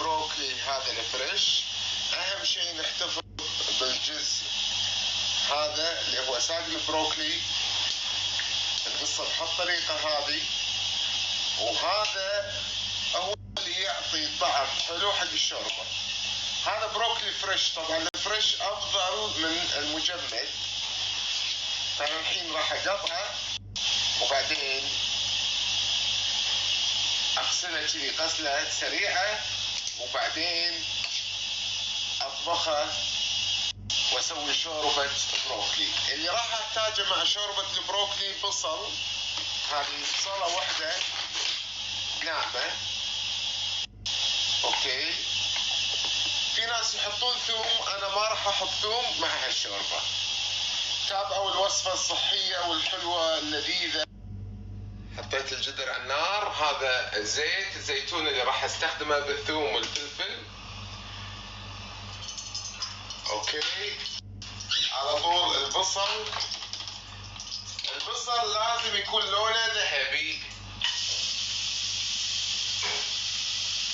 البروكلي هذا الفريش. اهم شيء نحتفظ بالجزء هذا اللي هو ساق البروكلي نقصه بهالطريقة هذه، وهذا هو اللي يعطي طعم حلو حق الشوربة. هذا بروكلي فريش، طبعا الفريش افضل من المجمد. فانا الحين راح اقطعه وبعدين اغسله كذي غسلة سريعة، وبعدين اطبخه واسوي شوربة بروكلي. اللي راح احتاجه مع شوربة البروكلي بصل، هذه بصلة واحدة ناعمة، اوكي. في ناس يحطون ثوم، انا ما راح احط ثوم مع هالشوربة. تابعوا الوصفة الصحية والحلوة اللذيذة. حطيت الجدر على النار. هذا الزيت الزيتون اللي راح استخدمه بالثوم والفلفل، اوكي. على طول البصل لازم يكون لونه ذهبي،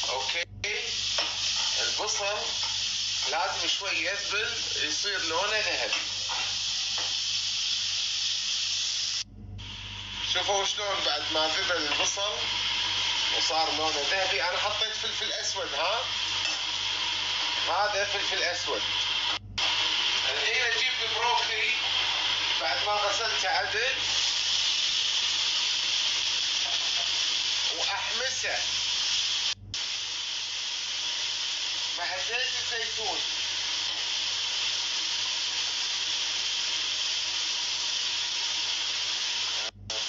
اوكي. البصل لازم شوي يذبل يصير لونه ذهبي. شوفوا شلون بعد ما ذبل البصل وصار لونه ذهبي. انا حطيت فلفل اسود، هذا فلفل اسود. الحين اجيب البروكلي بعد ما غسلته عدل واحمسه مع زيت الزيتون.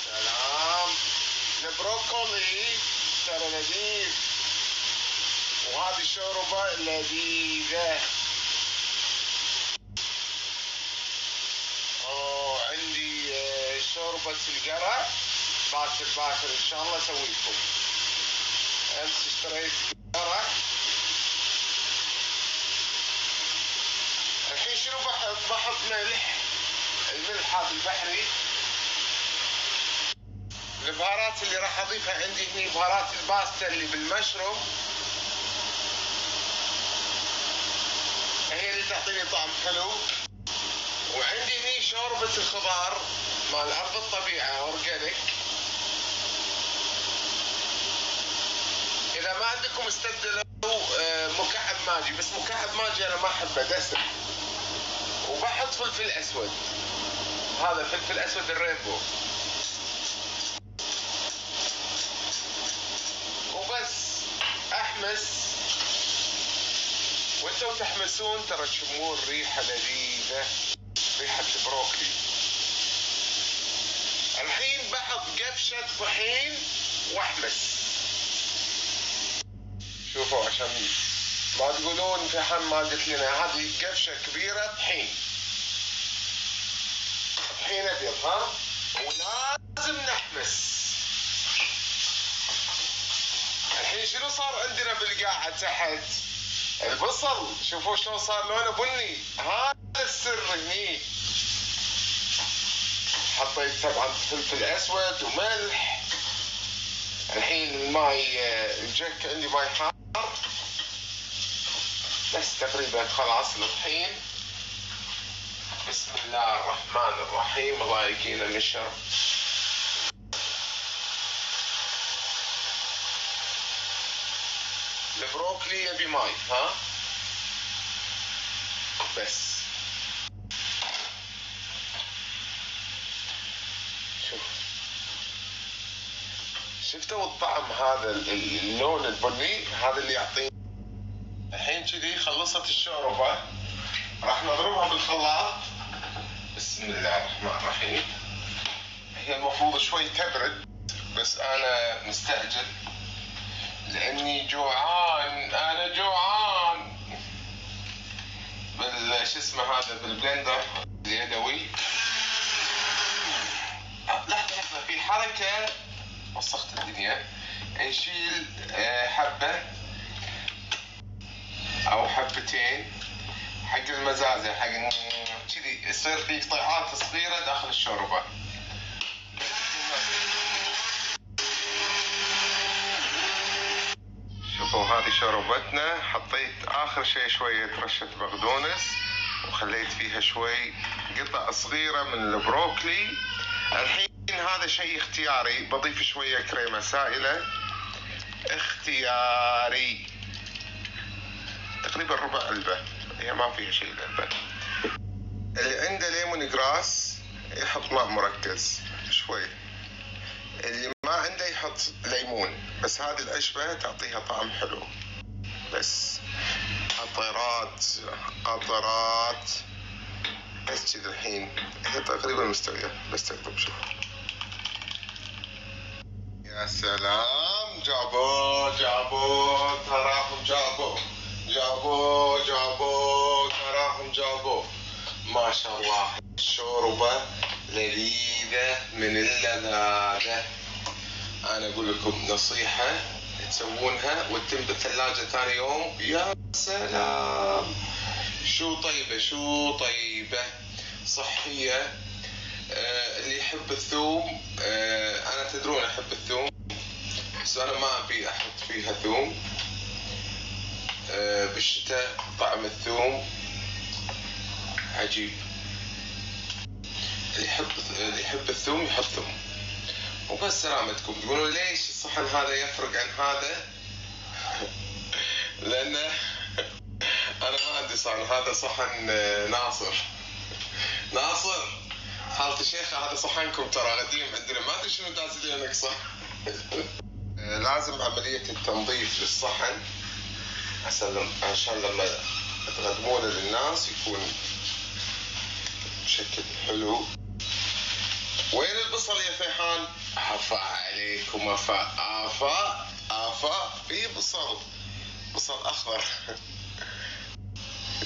سلام، البروكولي ترى لذيذ، وهذه شوربة لذيذة. عندي شوربة القرع، باكر ان شاء الله اسويكم. امس اشتريت قرع. الحين شنو بحط ملح، الملح هذا البحري. البهارات اللي راح اضيفها عندي هني بهارات الباستا اللي بالمشروم، هي اللي تعطيني طعم حلو. وعندي هني شوربة الخضار مال ارض الطبيعة اورجانيك. اذا ما عندكم استبدلوا مكعب ماجي، بس مكعب ماجي انا ما احبه دسم. وبحط فلفل اسود، هذا فلفل اسود الرينبو، وبس احمس. وانتم تحمسون ترى تشمون ريحة لذيذة، ريحة البروكلي. الحين بحط قفشة طحين واحمس. شوفوا عشان ما تقولون في حن ما قلت لنا، هذه قفشة كبيرة طحين ابيض، ولازم نحمس. الحين شنو صار عندنا بالقاعة تحت؟ البصل، شوفوا شلون صار لونه بني، هذا السر هني. حطيت طبعا فلفل اسود وملح. الحين الماي الجك عندي ماي حار، بس تقريبا خلاص الطحين. بسم الله الرحمن الرحيم، الله يقينا من الشر. البروكلي يبي ماي، بس شفتوا الطعم هذا، اللون البني هذا اللي يعطيني. الحين كذي خلصت الشوربة، راح نضربها بالخلاط. بسم الله الرحمن الرحيم. هي المفروض شوي تبرد، بس انا مستعجل لاني جوعان. انا جوعان. شو اسمه هذا بالبلندر اليدوي. لحظة في حركة وسخت الدنيا. نشيل حبة او حبتين حق المزازة، حق كذي يصير في قطعات صغيرة داخل الشوربة. شوفوا هذه شوربتنا. حطيت آخر شيء شوية رشة بقدونس، وخليت فيها شوي قطع صغيرة من البروكلي. الحين هذا شيء اختياري، بضيف شوية كريمة سائلة اختياري، تقريبا ربع علبة، هي ما فيها شيء العلبة. اللي عنده ليمون جراس يحط ماء مركز شوي، اللي ما عنده يحط ليمون، بس هذه العشبة تعطيها طعم حلو. بس قطرات بس كذا. الحين هي تقريبا مستوية، بس تقدر شوف. يا سلام، جابوا تراهم جابوا تراهم جابوا. ما شاء الله الشوربة لذيذة من اللذاذة. أنا أقول لكم نصيحة، تسوونها وتتم بالثلاجة ثاني يوم. يا سلام، شو طيبة صحية. اللي يحب الثوم، أنا تدرون أحب الثوم، بس أنا ما أبي أحط فيها ثوم. بالشتاء طعم الثوم عجيب. اللي يحب الثوم يحط ثوم. وبس سلامتكم. تقولون ليش الصحن هذا يفرق عن هذا؟ لأن أنا ما عندي صحن، هذا صحن ناصر حالة الشيخة. هذا صحنكم ترى قديم عندنا، ما أدري شنو دازلين نقصه. لازم عملية التنظيف للصحن عشان لما تقدمونه للناس يكون بشكل حلو. وين البصل يا فيحان؟ عفا عليكم، عفا في بصل أخضر.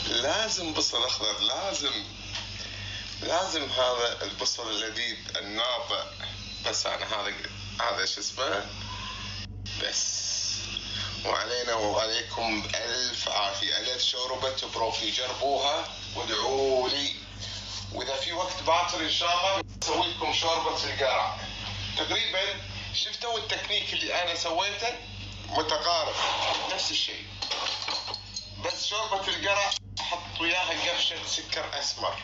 لازم بصل أخضر، لازم هذا البصل اللذيذ الناطع. بس أنا هذا شو اسمه بس. وعلينا وعليكم بألف عافية. ألف شوربة بروكلي، جربوها وادعوا لي. وإذا في وقت باكر إن شاء الله بسوي لكم شوربة القرع. تقريبا شفتوا التكنيك اللي أنا سويته متقارب، نفس الشيء، بس شوربة القرع أحط وياها قفشة سكر أسمر.